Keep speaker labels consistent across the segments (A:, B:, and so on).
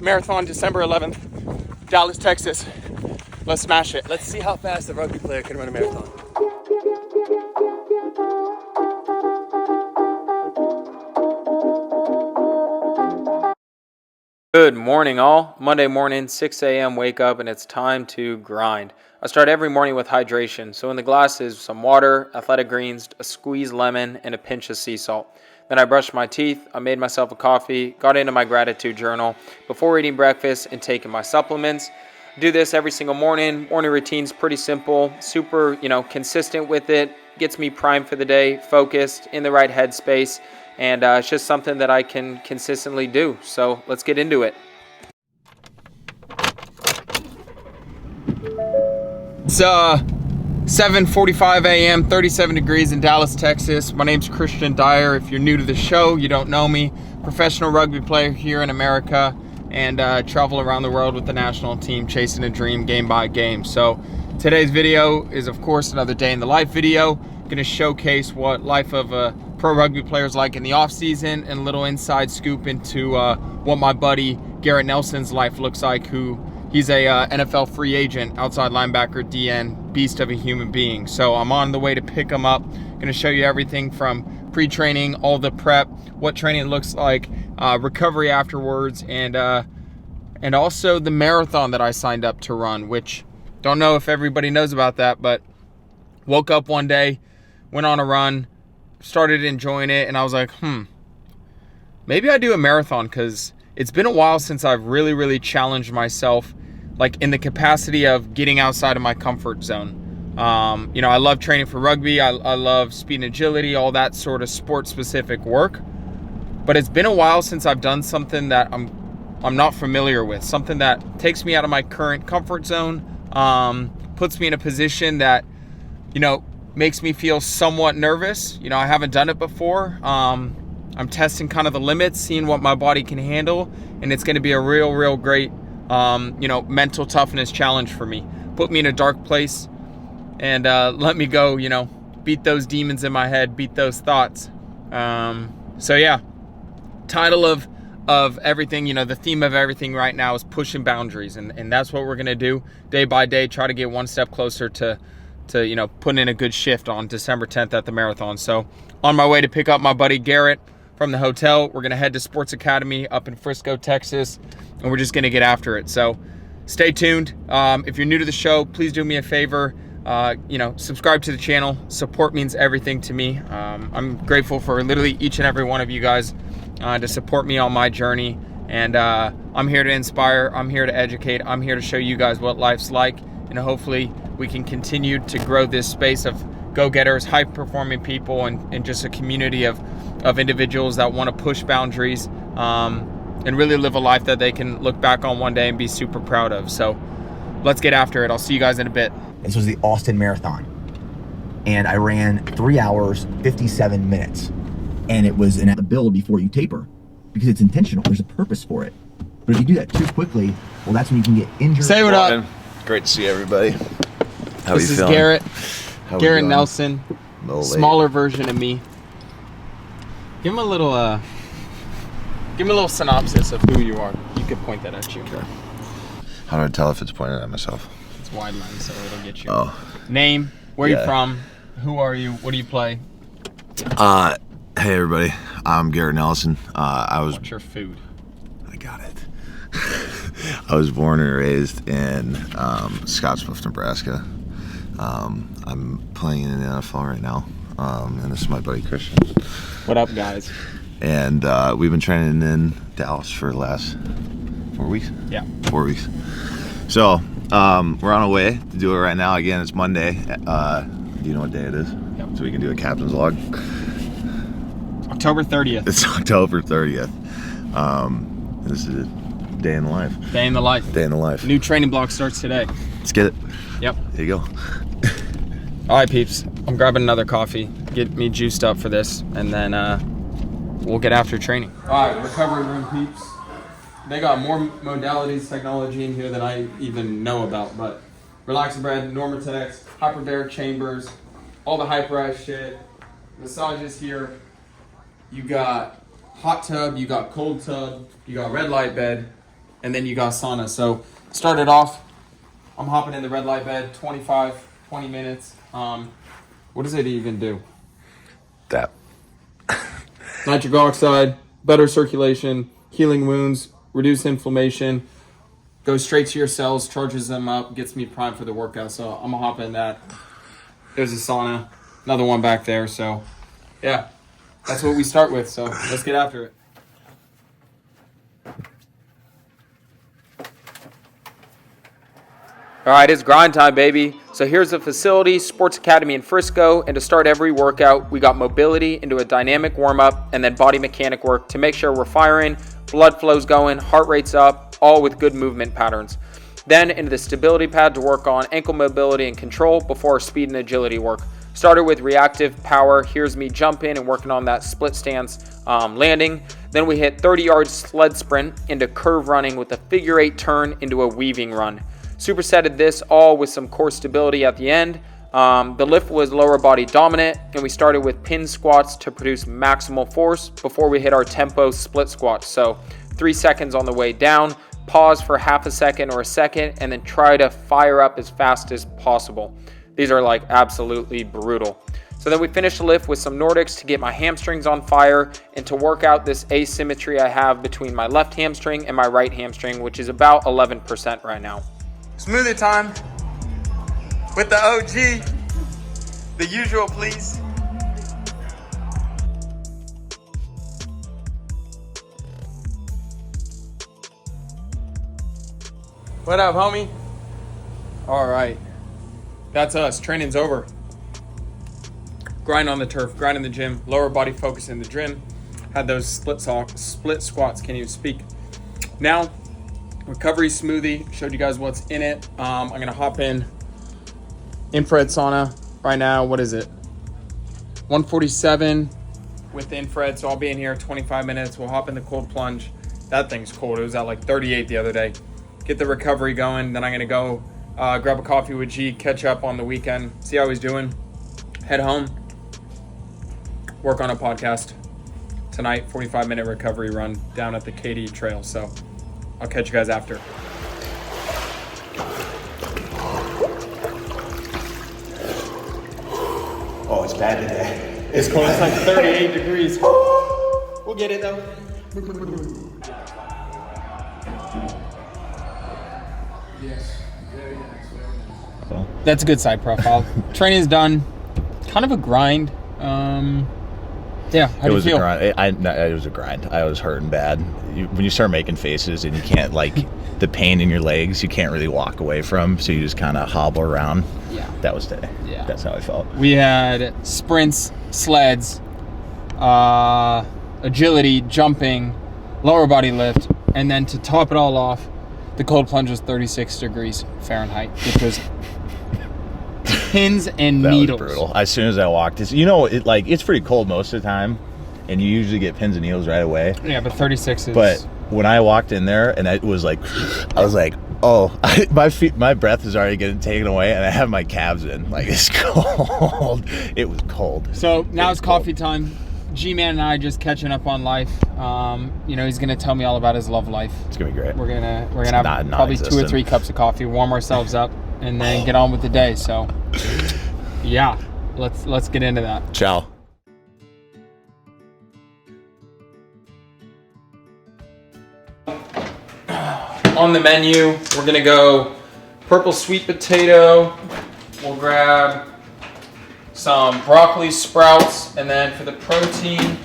A: marathon, December 11th, Dallas, Texas. Let's smash it.
B: Let's see how fast a rugby player can run a marathon.
C: Good morning, all. Monday morning, 6 a.m. wake up, and it's time to grind. I start every morning with hydration. So in the glass is some water, athletic greens, a squeezed lemon, and a pinch of sea salt. Then I brushed my teeth, I made myself a coffee, got into my gratitude journal before eating breakfast and taking my supplements. I do this every single morning. Morning routine's pretty simple, super, consistent with it. Gets me primed for the day, focused, in the right headspace. And it's just something that I can consistently do. So let's get into it.
A: It's 7:45 a.m., 37 degrees in Dallas, Texas. My name's Christian Dyer. If you're new to the show, you don't know me. Professional rugby player here in America, and travel around the world with the national team, chasing a dream game by game. So today's video is, of course, another day in the life video. Going to showcase what life of a pro rugby player is like in the off season, and a little inside scoop into what my buddy Garrett Nelson's life looks like. He's a NFL free agent, outside linebacker, DN, beast of a human being. So I'm on the way to pick him up. Going to show you everything from pre-training, all the prep, what training looks like, recovery afterwards, and also the marathon that I signed up to run, which don't know if everybody knows about that, but woke up one day, went on a run, started enjoying it, and I was like, maybe I do a marathon, because it's been a while since I've really challenged myself, like in the capacity of getting outside of my comfort zone. I love training for rugby. I love speed and agility, all that sort of sport-specific work. But it's been a while since I've done something that I'm not familiar with, something that takes me out of my current comfort zone, puts me in a position that, makes me feel somewhat nervous. I haven't done it before. I'm testing kind of the limits, seeing what my body can handle, and it's going to be a real great, mental toughness challenge for me. Put me in a dark place and let me go, beat those demons in my head, beat those thoughts. So yeah, title of everything, the theme of everything right now is pushing boundaries, and that's what we're going to do day by day, try to get one step closer to putting in a good shift on December 10th at the marathon. So on my way to pick up my buddy Garrett from the hotel, we're going to head to Sports Academy up in Frisco, Texas, and we're just going to get after it. So stay tuned. If you're new to the show, please do me a favor, subscribe to the channel. Support means everything to me. I'm grateful for literally each and every one of you guys to support me on my journey. And I'm here to inspire. I'm here to educate. I'm here to show you guys what life's like. And hopefully we can continue to grow this space of go-getters, high-performing people, and just a community of individuals that want to push boundaries and really live a life that they can look back on one day and be super proud of. So let's get after it. I'll see you guys in a bit.
D: This was the Austin Marathon, and I ran 3 hours, 57 minutes. And it was a build before you taper, because it's intentional. There's a purpose for it. But if you do that too quickly, well, that's when you can get injured.
A: Say what up.
E: Great to see everybody. How are you feeling?
A: This is Garrett. Garrett Nelson, smaller version of me. Give him a little synopsis of who you are. You could point that at you.
E: Okay. How do I tell if it's pointed at myself?
A: It's wide line, so it'll get you.
E: Oh.
A: Name, where you from, who are you, what do you play?
E: Hey everybody, I'm Garrett Nelson.
A: What's your food?
E: I got it. I was born and raised in Scottsbluff, Nebraska. I'm playing in the NFL right now, and this is my buddy Christian.
A: What up, guys?
E: And we've been training in Dallas for the last 4 weeks.
A: Yeah.
E: 4 weeks. So we're on our way to do it right now. Again, it's Monday. Do you know what day it is?
A: Yep.
E: So we can do a captain's log.
A: October 30th.
E: It's October 30th. This is a day in the life.
A: Day in the life.
E: Day in the life.
A: New training block starts today.
E: Let's get it.
A: Yep.
E: There you go.
A: All right, peeps. I'm grabbing another coffee. Get me juiced up for this, and then we'll get after training. All right, recovery room, peeps. They got more modalities, technology in here than I even know about, but Relax-A-Breath, Normatex, hyperbaric chambers, all the hyperized shit, massages here. You got hot tub, you got cold tub, you got red light bed, and then you got sauna. So started off, I'm hopping in the red light bed, 20 minutes. What does it even do?
E: That.
A: Nitric oxide, better circulation, healing wounds, reduce inflammation, goes straight to your cells, charges them up, gets me primed for the workout. So I'm gonna hop in that. There's a sauna, another one back there. So yeah, that's what we start with. So let's get after it.
C: All right, it's grind time, baby. So here's the facility, Sports Academy in Frisco, and to start every workout, we got mobility into a dynamic warm-up and then body mechanic work to make sure we're firing, blood flow's going, heart rate's up, all with good movement patterns. Then into the stability pad to work on ankle mobility and control before our speed and agility work. Started with reactive power. Here's me jumping and working on that split stance landing. Then we hit 30-yard sled sprint into curve running with a figure 8 turn into a weaving run. Supersetted this all with some core stability at the end. The lift was lower body dominant, and we started with pin squats to produce maximal force before we hit our tempo split squats. So 3 seconds on the way down, pause for half a second or a second, and then try to fire up as fast as possible. These are like absolutely brutal. So then we finished the lift with some Nordics to get my hamstrings on fire and to work out this asymmetry I have between my left hamstring and my right hamstring, which is about 11% right now.
A: Smoothie time with the OG, the usual, please. What up, homie? All right, that's us. Training's over. Grind on the turf, grind in the gym, lower body focus in the gym. Had those split squats, can't even speak. Now, recovery smoothie, showed you guys what's in it. I'm gonna hop in infrared sauna right now. What is it? 147 with the infrared, so I'll be in here 25 minutes. We'll hop in the cold plunge. That thing's cold. It was at like 38 the other day. Get the recovery going. Then I'm gonna go grab a coffee with G, catch up on the weekend, see how he's doing. Head home, work on a podcast tonight. 45-minute recovery run down at the KD trail. So I'll catch you guys after.
D: Oh, it's bad today.
A: It's cold. It's like 38 degrees. We'll get it though. Yes. Very nice. That's a good side profile. Training's done. Kind of a grind. Yeah, how do you feel?
E: It was a grind. I was hurting bad. When you start making faces and you can't, like, the pain in your legs, you can't really walk away from, so you just kind of hobble around.
A: Yeah.
E: That was today.
A: Yeah.
E: That's how I felt.
A: We had sprints, sleds, agility, jumping, lower body lift, and then to top it all off, the cold plunge was 36 degrees Fahrenheit, which was pins and needles.
E: That was brutal. As soon as I walked, it's pretty cold most of the time, and you usually get pins and needles right away.
A: Yeah, but 36 is.
E: But when I walked in there, and it was like, I was like, oh, my breath is already getting taken away, and I have my calves in. Like, it's cold. It was cold.
A: So now it's coffee time. G-Man and I just catching up on life. He's gonna tell me all about his love life.
E: It's gonna be great.
A: We're gonna have probably 2 or 3 cups of coffee, warm ourselves up, and then get on with the day. So, yeah, let's get into that.
E: Ciao.
A: On the menu, we're gonna go purple sweet potato. We'll grab some broccoli sprouts, and then for the protein,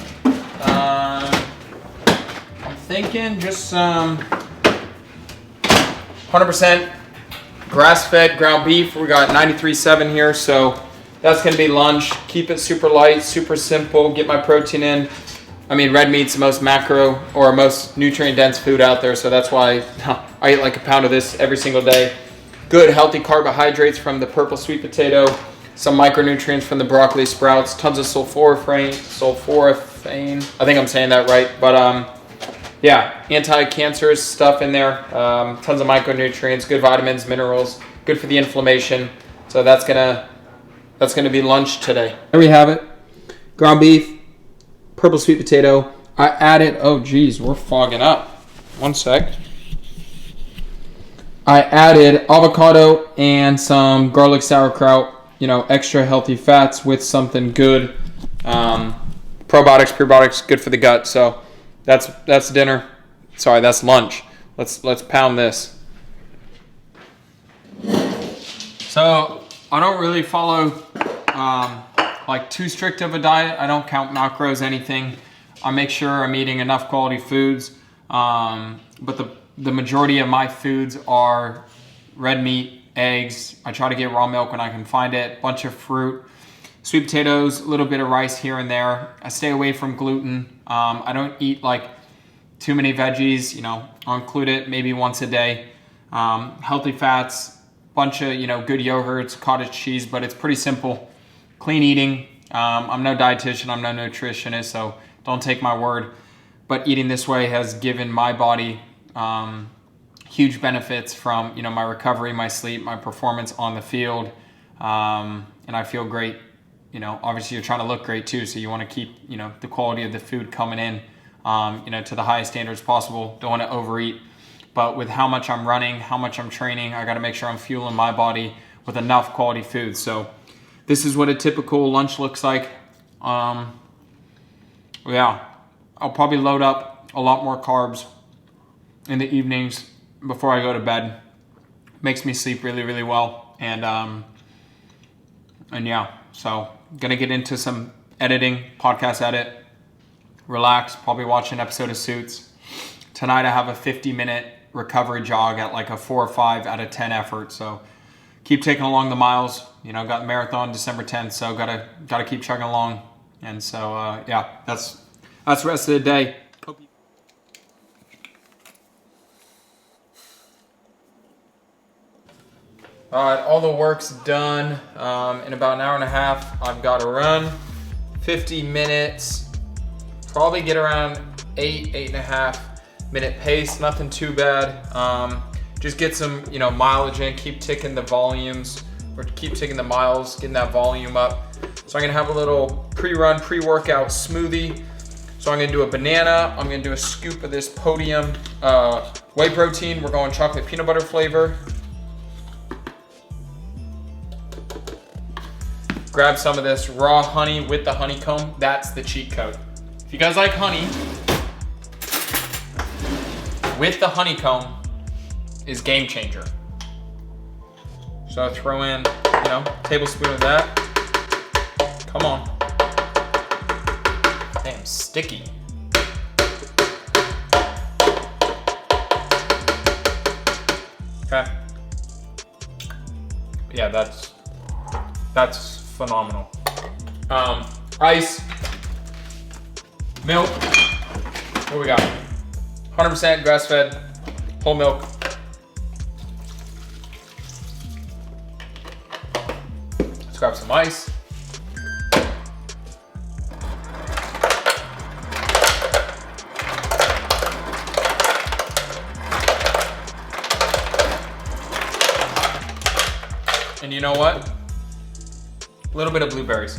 A: I'm thinking just some 100% grass-fed ground beef. We got 93.7 here, so that's gonna be lunch. Keep it super light, super simple. Get my protein in. I mean, red meat's the most macro or most nutrient-dense food out there, so that's why I eat like a pound of this every single day. Good, healthy carbohydrates from the purple sweet potato, some micronutrients from the broccoli sprouts, tons of sulforaphane. I think I'm saying that right, but yeah, anti-cancerous stuff in there. Tons of micronutrients, good vitamins, minerals, good for the inflammation. So that's gonna be lunch today. There we have it. Ground beef. Purple sweet potato. I added, oh geez, we're fogging up. One sec. I added avocado and some garlic sauerkraut, extra healthy fats with something good. Probiotics, prebiotics, good for the gut. So that's dinner. Sorry, that's lunch. Let's pound this. So I don't really follow like too strict of a diet. I don't count macros, anything. I make sure I'm eating enough quality foods. But the majority of my foods are red meat, eggs. I try to get raw milk when I can find it. Bunch of fruit, sweet potatoes, a little bit of rice here and there. I stay away from gluten. I don't eat like too many veggies. I'll include it maybe once a day. Healthy fats, bunch of good yogurts, cottage cheese, but it's pretty simple. Clean eating. I'm no dietitian. I'm no nutritionist, so don't take my word. But eating this way has given my body huge benefits from my recovery, my sleep, my performance on the field, and I feel great. Obviously you're trying to look great too, so you want to keep the quality of the food coming in to the highest standards possible. Don't want to overeat, but with how much I'm running, how much I'm training, I got to make sure I'm fueling my body with enough quality food. So this is what a typical lunch looks like. Yeah, I'll probably load up a lot more carbs in the evenings before I go to bed. Makes me sleep really, really well. And yeah, so gonna get into some editing, podcast edit, relax, probably watch an episode of Suits. Tonight I have a 50-minute recovery jog at like a 4 or 5 out of 10 effort. So keep taking along the miles. Got the marathon December 10th, so gotta keep chugging along. And so yeah, that's the rest of the day. All right, all the work's done. In about an hour and a half, I've got to run 50 minutes, probably get around 8.5 minute pace, nothing too bad. Just get some, mileage in, keep ticking the volumes, or keep ticking the miles, getting that volume up. So I'm gonna have a little pre-run, pre-workout smoothie. So I'm gonna do a banana, I'm gonna do a scoop of this Podium whey protein. We're going chocolate peanut butter flavor. Grab some of this raw honey with the honeycomb. That's the cheat code. If you guys like honey, with the honeycomb is game changer. So I throw in, tablespoon of that. Come on. Damn, sticky. Okay. Yeah, that's phenomenal. Ice, milk. What we got? 100% grass-fed, whole milk. Let's grab some ice. And you know what? A little bit of blueberries.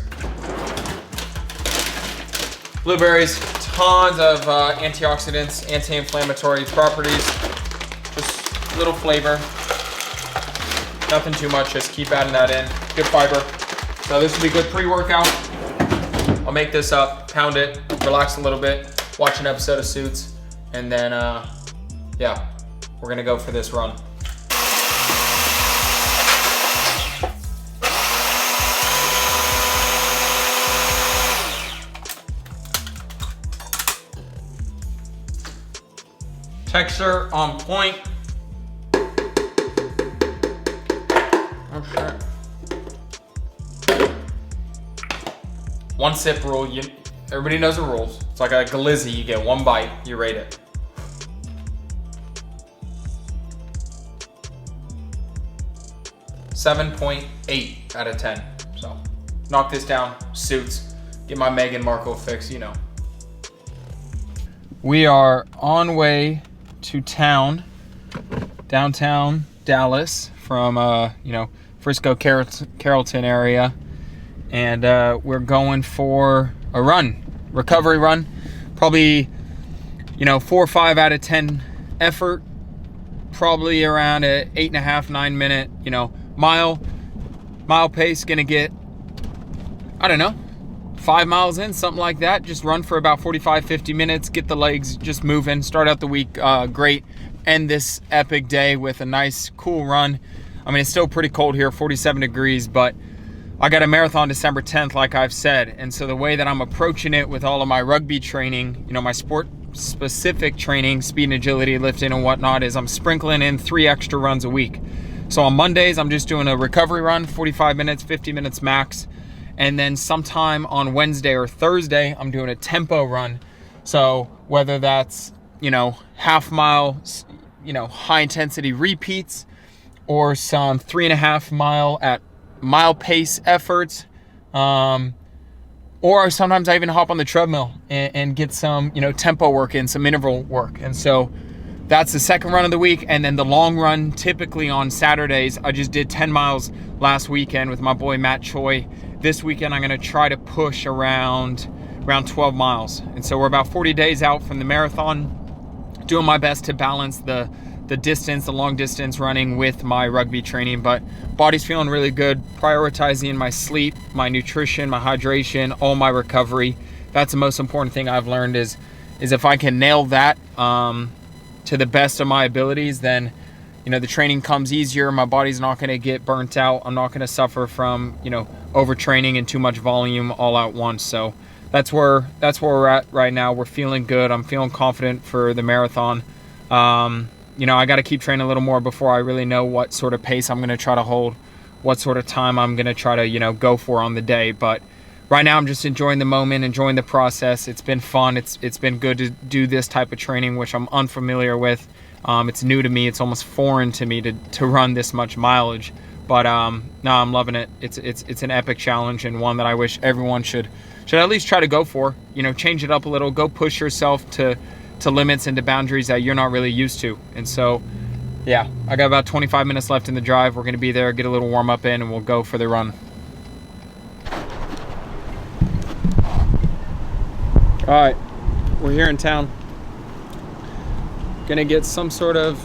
A: Blueberries, tons of antioxidants, anti-inflammatory properties. Just a little flavor. Nothing too much, just keep adding that in. Good fiber. So this will be good pre-workout. I'll make this up, pound it, relax a little bit, watch an episode of Suits, and then, yeah, we're gonna go for this run. Texture on point. Oh shit. One sip rule. Everybody knows the rules. It's like a glizzy. You get one bite, you rate it. .8 out of 10. So knock this down. Suits. Get my Meghan Markle fix, We are on way to town, downtown Dallas from, Frisco, Carrollton area. And we're going for a run, recovery run. Probably, 4 or 5 out of 10 effort. probably around a 8.5, 9 minute, mile pace. Gonna get, I don't know, 5 miles in, something like that. Just run for about 45, 50 minutes, get the legs just moving, start out the week great, end this epic day with a nice cool run. I mean, it's still pretty cold here, 47 degrees, but I got a marathon December 10th, like I've said. And so the way that I'm approaching it with all of my rugby training, my sport specific training, speed and agility, lifting and whatnot, is I'm sprinkling in 3 extra runs a week. So on Mondays, I'm just doing a recovery run, 45 minutes, 50 minutes max. And then sometime on Wednesday or Thursday, I'm doing a tempo run. So whether that's, half mile, high intensity repeats, or some 3.5 mile at mile pace efforts, or sometimes I even hop on the treadmill and get some, tempo work in, some interval work. And so that's the second run of the week. And then the long run, typically on Saturdays, I just did 10 miles last weekend with my boy Matt Choi. This weekend, I'm going to try to push around 12 miles. And so we're about 40 days out from the marathon, doing my best to balance the distance, the long distance running with my rugby training. But body's feeling really good, prioritizing my sleep, my nutrition, my hydration, all my recovery. That's the most important thing I've learned is if I can nail that to the best of my abilities, then the training comes easier. My body's not going to get burnt out. I'm not going to suffer from overtraining and too much volume all at once. So that's where we're at right now. We're feeling good. I'm feeling confident for the marathon. I got to keep training a little more before I really know what sort of pace I'm going to try to hold, what sort of time I'm going to try to, go for on the day. But right now I'm just enjoying the moment, enjoying the process. It's been fun. It's been good to do this type of training, which I'm unfamiliar with. It's new to me. It's almost foreign to me to run this much mileage. But no, I'm loving it. It's an epic challenge, and one that I wish everyone should at least try to go for. Change it up a little. Go push yourself to limits and to boundaries that you're not really used to. And so, yeah, I got about 25 minutes left in the drive. We're going to be there, get a little warm up in, and we'll go for the run. All right, we're here in town. Gonna get some sort of,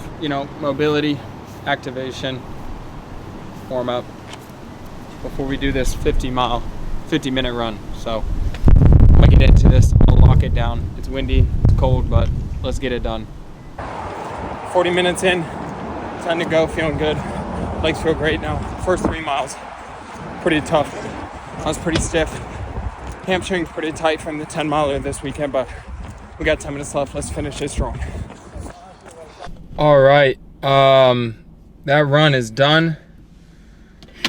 A: mobility activation, warm up before we do this 50-minute run. So I'm gonna get into this, I'll lock it down. It's windy, it's cold, but let's get it done. 40 minutes in, time to go, feeling good. Legs feel great now. First 3 miles, pretty tough. I was pretty stiff. Hamstrings pretty tight from the 10 miler this weekend, but we got 10 minutes left. Let's finish it strong. All right, that run is done.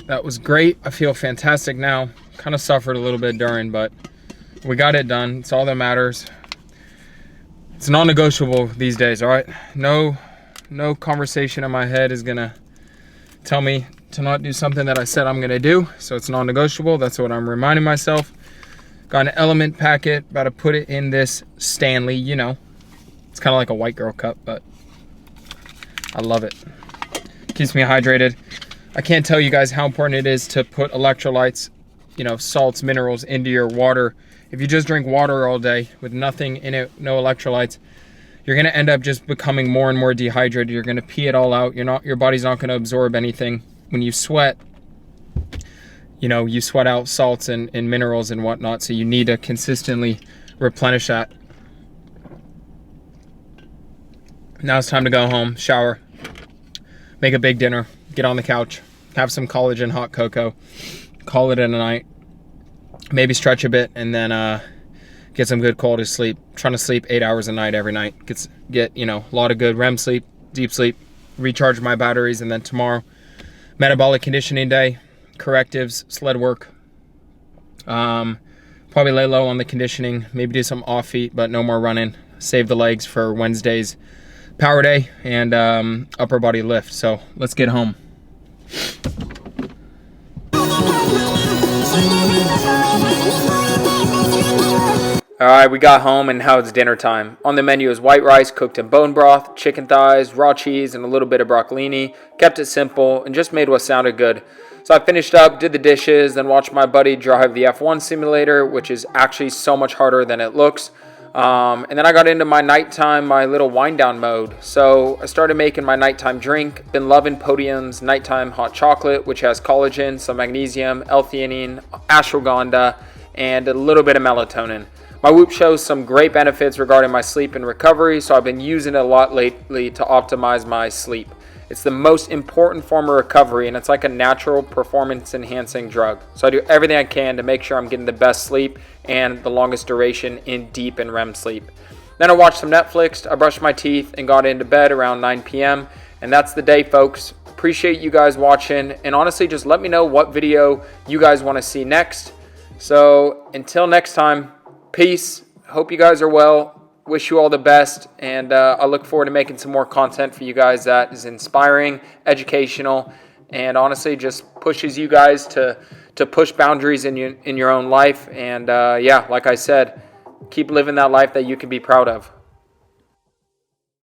A: That was great. I feel fantastic now. Kind of suffered a little bit during, but we got it done. It's all that matters. It's non-negotiable these days, all right? No conversation in my head is gonna tell me to not do something that I said I'm gonna do, so it's non-negotiable. That's what I'm reminding myself. Got an element packet, about to put it in this Stanley, It's kind of like a white girl cup, but I love it. Keeps me hydrated. I can't tell you guys how important it is to put electrolytes, salts, minerals into your water. If you just drink water all day with nothing in it, no electrolytes, you're going to end up just becoming more and more dehydrated. You're going to pee it all out. Your body's not going to absorb anything. When you sweat, you sweat out salts and minerals and whatnot, so you need to consistently replenish that. Now it's time to go home, shower, make a big dinner, get on the couch, have some collagen hot cocoa, call it a night, maybe stretch a bit, and then get some good quality sleep. Trying to sleep 8 hours a night every night. Get a lot of good REM sleep, deep sleep, recharge my batteries, and then tomorrow, metabolic conditioning day, correctives, sled work. Probably lay low on the conditioning, maybe do some off feet, but no more running. Save the legs for Wednesday's power day and upper body lift. So let's get home. All right, we got home and now it's dinner time. On the menu is white rice cooked in bone broth, chicken thighs, raw cheese, and a little bit of broccolini. Kept it simple and just made what sounded good. So I finished up, did the dishes, then watched my buddy drive the F1 simulator, which is actually so much harder than it looks.
C: And then I got into my nighttime, my little wind down mode. So I started making my nighttime drink. Been loving Podium's nighttime hot chocolate, which has collagen, some magnesium, L-theanine, ashwagandha, and a little bit of melatonin. My Whoop shows some great benefits regarding my sleep and recovery, so I've been using it a lot lately to optimize my sleep. It's the most important form of recovery, and it's like a natural performance-enhancing drug. So I do everything I can to make sure I'm getting the best sleep and the longest duration in deep and REM sleep. Then I watched some Netflix, I brushed my teeth, and got into bed around 9 p.m. And that's the day, folks. Appreciate you guys watching, and honestly, just let me know what video you guys want to see next. So until next time, peace. Hope you guys are well. Wish you all the best, and I look forward to making some more content for you guys that is inspiring, educational, and honestly just pushes you guys to push boundaries in your own life. And yeah, like I said, keep living that life that you can be proud of.